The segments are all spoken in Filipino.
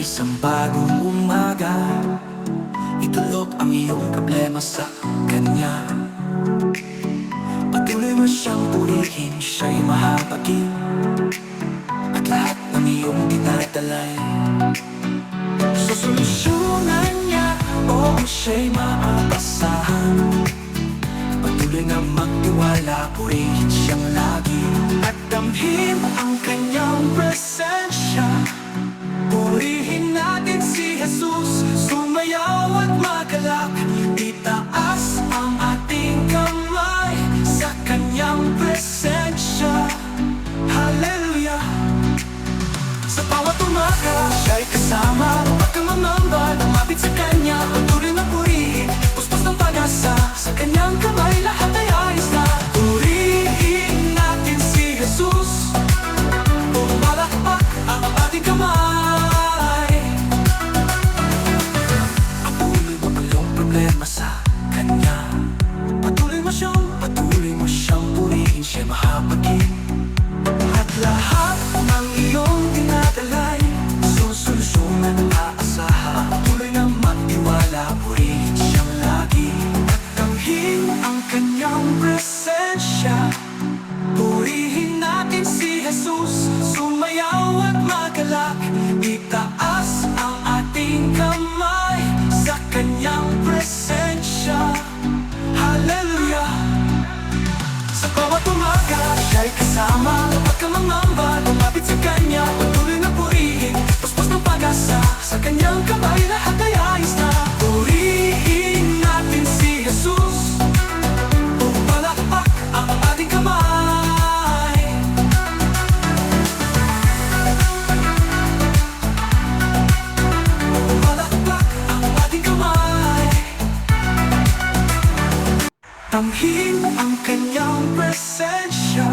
isang bagong umaga. Itulog ang iyong problema sa Kanya. Patuloy mo siyang purihin, siya'y mahabagin. At lahat ng iyong dinadalay sosolusyonan niya, o siya'y maasahan. Patuloy na magtiwala, purihin siyang lagi. At damhin ang Kanyang presensya. Purihin natin si Jesus, sumayaw at magalak. Itaas ang ating kamay sa Kanyang presensya. Hallelujah! Sa bawat umaga, siya'y kasama. Huwag kang mangamba, lumapit sa Kanya. Patuloy na purihin, puspos ng pag-asa. Sa Kanyang kamay, lahat ay ayos na. Purihin natin si Jesus, pumalakpak ang ating kamay. Patuloy mo ang iyong problema sa Kanya. Patuloy mo siyang purihin, siya'y mahabagin. At lahat ng iyong dinadalay sosolusyonan ang aasahan. Patuloy na magtiwala, purihin siyang lagi. At damhin ang Kanyang presensya. Purihin natin si Jesus, sumayaw at magalak. Itaas ang ating kamay sa Kanyang presensya. Hallelujah! Sa bawat umaga, siya'y kasama. Huwag kang mangamba, lumapit sa Kanya. Patuloy na purihin, puspos ng pag-asa. Sa Kanyang kamay, lahat ay ayos na. Purihin natin si Jesus, pumapalakpak ang ating kamay. Pumapalakpak ang ating kamay. Damhin ang Kanyang presensya.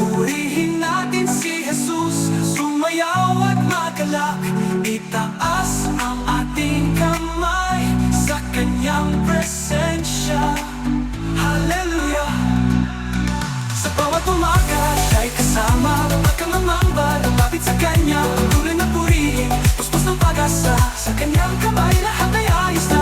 Purihin natin si Jesus, sumayaw at magalak. Itaas ang ating kamay sa Kanyang presensya. Hallelujah! Sa bawat umaga, siya'y kasama. Huwag kang mangamba, lumapit sa Kanya. Patuloy na purihin, puspos ng pag-asa. Sa Kanyang kamay, lahat ay ayos na.